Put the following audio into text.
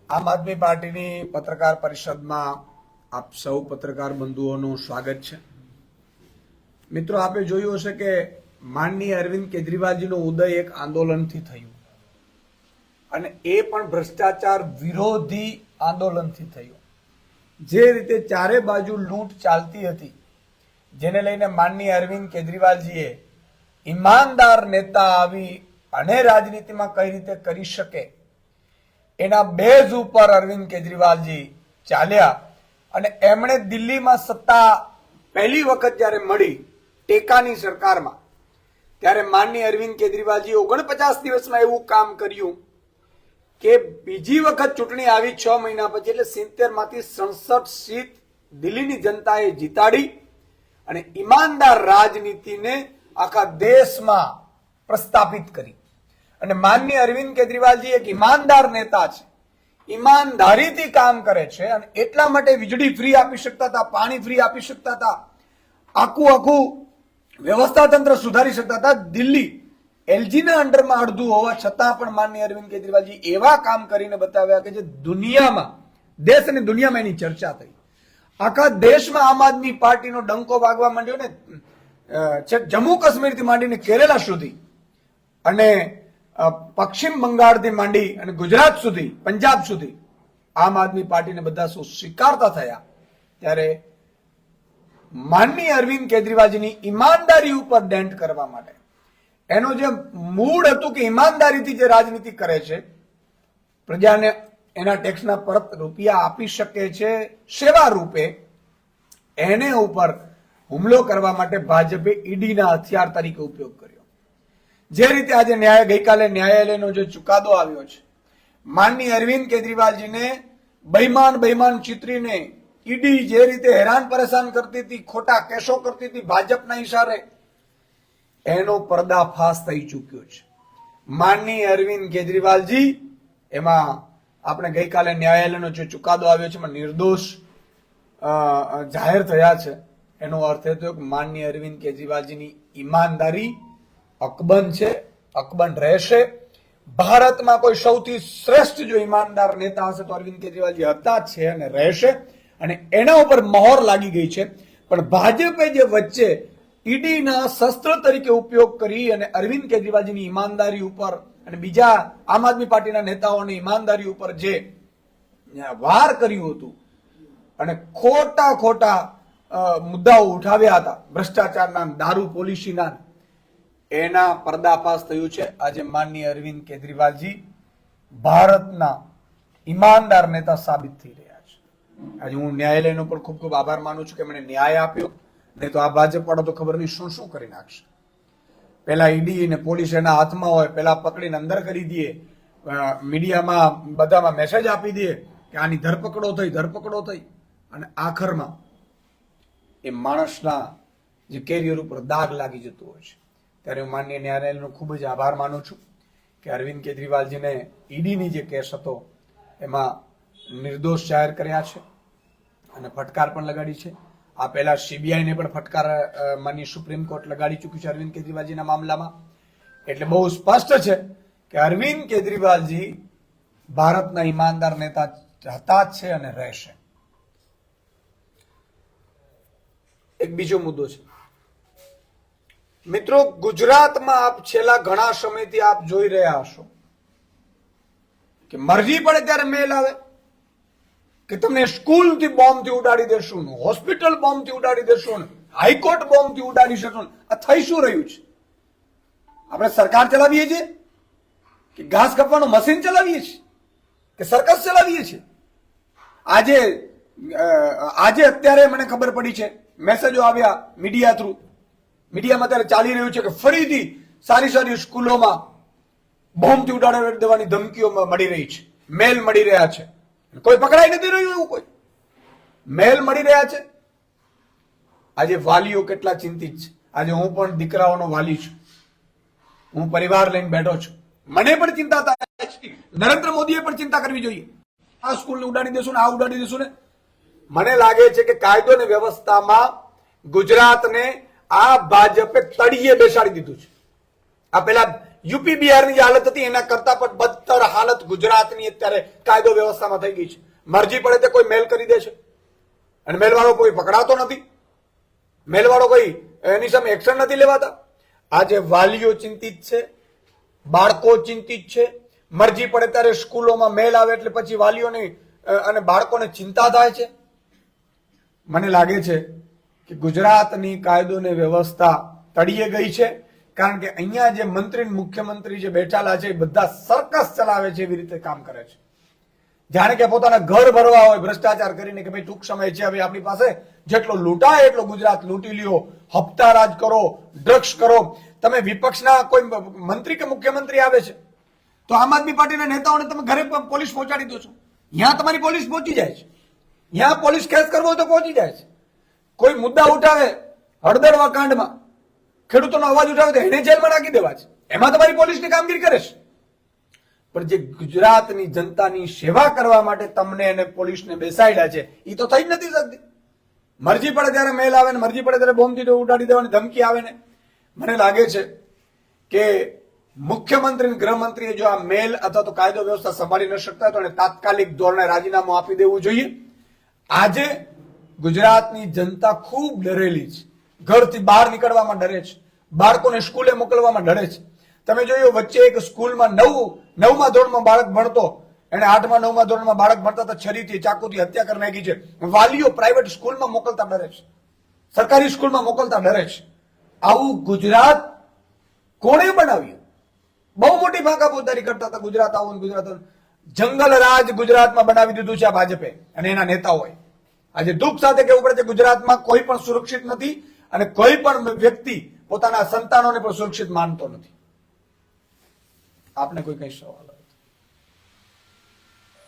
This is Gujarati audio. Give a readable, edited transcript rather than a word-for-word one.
આમ આદમી પાર્ટીની પત્રકાર પરિષદમાં આપ સૌ પત્રકાર બંધુઓનું સ્વાગત છે। મિત્રો, આપે જોયું હશે કે માનનીય અરવિંદ કેજરીવાલજીનો ઉદય એક આંદોલનથી થયું અને એ પણ ભ્રષ્ટાચાર વિરોધી આંદોલનથી થયું। જે રીતે ચારે બાજુ લૂંટ ચાલતી હતી, જેને લઈને માનનીય અરવિંદ કેજરીવાલજીએ ઈમાનદાર નેતા આવી અને રાજનીતિમાં કઈ રીતે કરી શકે એના બેઝ ઉપર અરવિંદ કેજરીવાલજી ચાલ્યા અને એમણે દિલ્હીમાં સત્તા પહેલી વખત જ્યારે મળી ટેકાની સરકારમાં, ત્યારે માનનીય અરવિંદ કેજરીવાલજી 49 દિવસમાં એવું કામ કર્યું કે બીજી વખત ચૂંટણી આવી 6 મહિના પછી, એટલે 70 માંથી 67 સીટ દિલ્હીની જનતાએ જીતાડી અને ઈમાનદાર રાજનીતિને આખા દેશમાં પ્રસ્થાપિત કરી। અને માનનીય અરવિંદ કેજરીવાલજી એક ઈમાનદાર નેતા છે, ઈમાનદારીથી કામ કરે છે અને એટલા માટે વીજળી ફ્રી આપી શકતા હતા, પાણી ફ્રી આપી શકતા હતા, આખું વ્યવસ્થા તંત્ર સુધારી શકતા હતા। દિલ્હી એલજીના અંડરમાં અડધું હોવા છતાં પણ માનનીય અરવિંદ કેજરીવાલજી એવા કામ કરીને બતાવ્યા કે જે દુનિયામાં, દેશ અને દુનિયામાં એની ચર્ચા થઈ। આખા દેશમાં આમ આદમી પાર્ટીનો ડંકો વાગવા માંડ્યો ને, જમ્મુ કાશ્મીરથી માંડીને કેરેલા સુધી અને પશ્ચિમ બંગાળથી માંડી અને ગુજરાત સુધી, પંજાબ સુધી આમ આદમી પાર્ટીને બધા સ્વીકારતા થયા। ત્યારે માનનીય અરવિંદ કેજરીવાલજીની ઈમાનદારી ઉપર ડેન્ટ કરવા માટે, એનો જે મૂળ હતું કે ઈમાનદારીથી જે રાજનીતિ કરે છે, પ્રજાને એના ટેક્સના પરત રૂપિયા આપી શકે છે સેવા રૂપે, એને ઉપર હુમલો કરવા માટે ભાજપે ઈડીના હથિયાર તરીકે ઉપયોગ કર્યો। જે રીતે આજે ગઈકાલે ન્યાયાલયનો જે ચુકાદો આવ્યો છે, માનનીય અરવિંદ કેજરીવાલજીને બેઈમાન ચિતરીને ઈડી જે રીતે હેરાન પરેશાન કરતી હતી, ખોટા કેસો કરતી હતી ભાજપના ઈશારે, એનો પર્દાફાશ થઈ ચૂક્યો છે। માનનીય અરવિંદ કેજરીવાલજી, એમાં આપણે ગઈકાલે ન્યાયાલયનો જે ચુકાદો આવ્યો છે એમાં નિર્દોષ જાહેર થયા છે। એનો અર્થ એ થયો કે માનનીય અરવિંદ કેજરીવાલજીની ઈમાનદારી અકબંધ છે, અકબંધ રહેશે। ભારતમાં કોઈ સૌથી શ્રેષ્ઠ જો ઈમાનદાર નેતા હશે તો અરવિંદ કેજરીવાલજી હતા, છે અને રહેશે, અને એના ઉપર મહોર લાગી ગઈ છે। પણ ભાજપે જે વચ્ચે ઈડીના શસ્ત્ર તરીકે ઉપયોગ કરી અને અરવિંદ કેજરીવાલજીની ઈમાનદારી ઉપર અને બીજા આમ આદમી પાર્ટીના નેતાઓની ઈમાનદારી ઉપર જે વાર કર્યું હતું અને ખોટા મુદ્દાઓ ઉઠાવ્યા હતા, ભ્રષ્ટાચારના, દારૂ પોલિસીના, એના પર્દાફાશ થયું છે। આજે માનનીય અરવિંદ કેજરીવાલજી ભારતના ઈમાનદાર નેતા સાબિત થઈ રહ્યા છે। આજે હું ન્યાયાલયનો પણ ખૂબ આભાર માનું છું કે મને ન્યાય આપ્યો, નહીં તો આ ભાજપ વાળા તો ખબર નહીં શું કરી નાખશે। પેલા ઈડી અને પોલીસ એના હાથમાં હોય, પેલા પકડીને અંદર કરી દે, મીડિયામાં બધામાં મેસેજ આપી દે કે આની ધરપકડો થઈ, અને આખરમાં એ માણસના જે કેરિયર ઉપર દાગ લાગી જતું હોય છે। ત્યારે હું માનનીય ન્યાયાલયનો ખૂબ જ આભાર માનું છું કે અરવિંદ કેજરીવાલજીને ઈડીની જે કેસ હતો એમાં નિર્દોષ જાહેર કર્યા છે અને ફટકાર પણ લગાડી છે। આ પહેલા સીબીઆઈને પણ ફટકાર માનનીય સુપ્રીમ કોર્ટ લગાડી ચૂક્યું છે અરવિંદ કેજરીવાલજીના મામલામાં। એટલે બહુ સ્પષ્ટ છે કે અરવિંદ કેજરીવાલજી ભારતના ઈમાનદાર નેતા હતા જ છે અને રહેશે। એક બીજો મુદ્દો છે મિત્રો, ગુજરાતમાં આપ છેલ્લા ઘણા સમયથી આપ જોઈ રહ્યા હશો કે મરજી પડે ત્યારે મેલ આવે કે તમને સ્કૂલથી બોમ્બથી ઉડાડી દેશું, હોસ્પિટલ બોમ્બથી ઉડાડી દેશું, હાઈકોર્ટ બોમ્બથી ઉડાડી શકશું। આ થઈ શું રહ્યું છે? આપણે સરકાર ચલાવીએ છીએ કે ઘાસ કાપવાનું મશીન ચલાવીએ છીએ કે સર્કસ ચલાવીએ છીએ? આજે અત્યારે મને ખબર પડી છે, મેસેજો આવ્યા મીડિયા થ્રુ, મીડિયામાં ત્યારે ચાલી રહ્યું છે કે ફરીથી સારી સ્કૂલોમાં બોમ્બથી ઉડાડી દેવાની ધમકીઓ મળી રહી છે, મેલ મળી રહ્યા છે। કોઈ પકડાઈ નથી રહ્યું, એવું કોઈ મેલ મળી રહ્યા છે। આજે વાલીઓ કેટલા ચિંતિત છે। આજે હું પણ દીકરાઓનો વાલી છું, હું પરિવાર લઈને બેઠો છું, મને પણ ચિંતા થાય છે। નરેન્દ્ર મોદીએ પણ ચિંતા કરવી જોઈએ। આ સ્કૂલને ઉડાડી દેશું ને, આ ઉડાડી દેશું ને। મને લાગે છે કે કાયદો અને વ્યવસ્થામાં ગુજરાતને આ ભાજપે તળિયે બેસાડી દીધું છે। આ પેલા યુપી બિહારની જે હાલત હતી એના કરતા પણ બદતર હાલત ગુજરાતની અત્યારે કાયદો વ્યવસ્થામાં થઈ ગઈ છે. મરજી પડે તે કોઈ મેલ કરી દે છે અને મેલવાળો કોઈ પકડાતો નથી, મેલવાળો કોઈ એની સામે એક્શન નથી લેવાતા. આજે વાલીઓ ચિંતિત છે, બાળકો ચિંતિત છે. મરજી પડે ત્યારે સ્કૂલોમાં મેલ આવે એટલે પછી વાલીઓની અને બાળકોને ચિંતા થાય છે. મને લાગે છે કે ગુજરાતની કાયદો ને વ્યવસ્થા તળિયે ગઈ છે, કારણ કે અહીંયા જે મંત્રી મુખ્યમંત્રી જે બેઠેલા છે એ બધા સર્કસ ચલાવે છે એવી રીતે કામ કરે છે. જાણે કે પોતાના ઘર ભરવા હોય ભ્રષ્ટાચાર કરીને કે ભાઈ ટૂંક સમય છે, હવે આપણી પાસે જેટલો લૂંટાય એટલો ગુજરાત લૂંટી લ્યો, હપ્તા રાજ કરો, ડ્રગ્સ કરો. તમે વિપક્ષના કોઈ મંત્રી કે મુખ્યમંત્રી આવે છે તો આમ આદમી પાર્ટીના નેતાઓને તમે ઘરે પોલીસ પહોંચાડી દો છો. ત્યાં તમારી પોલીસ પહોંચી જાય છે, ત્યાં પોલીસ કેસ કરવો હોય તો પહોંચી જાય છે. કોઈ મુદ્દા ઉઠાવે હળદરવા કાંડમાં ખેડૂતોનો અવાજ ઉઠાવે તો એને જેલમાં નાખી દેવા છે, એમાં તમારી પોલીસની કામગીરી કરે છે. પણ જે ગુજરાતની જનતાની સેવા કરવા માટે તમને અને પોલીસને બેસાડ્યા છે એ તો થઈ જ નથી શકતી. મરજી પડે ત્યારે મેલ આવે ને મરજી પડે ત્યારે બોમ્બથી ઉડાડી દેવાની ધમકી આવે ને. મને લાગે છે કે મુખ્યમંત્રી અને ગૃહમંત્રીએ જો આ મેલ અથવા તો કાયદો વ્યવસ્થા સંભાળી ન શકતા તો એને તાત્કાલિક ધોરણે રાજીનામું આપી દેવું જોઈએ. આજે ગુજરાતની જનતા ખૂબ ડરેલી છે, ઘરથી બહાર નીકળવામાં ડરે છે, બાળકોને સ્કૂલે મોકલવામાં ડરે છે. તમે જોયું વચ્ચે એક સ્કૂલમાં નવમા ધોરણમાં બાળક ભણતો, એને 8મા 9મા ધોરણમાં બાળક ભણતા તો છરીથી ચાકુથી હત્યા કરી નાખી છે. વાલીઓ પ્રાઇવેટ સ્કૂલમાં મોકલતા ડરે છે, સરકારી સ્કૂલમાં મોકલતા ડરે છે. આવું ગુજરાત કોણે બનાવ્યું? બહુ મોટી ભાગાપોદારી કરતા હતા ગુજરાત આવું ગુજરાત જંગલ રાજ ગુજરાતમાં બનાવી દીધું છે આ ભાજપે અને એના નેતાઓએ. આજે દુઃખ સાથે કહેવું પડે છે ગુજરાતમાં કોઈ પણ સુરક્ષિત નથી અને કોઈ પણ વ્યક્તિ પોતાના સંતાનોને પણ સુરક્ષિત માનતો નથી. આપને કોઈ કઈ સવાલ?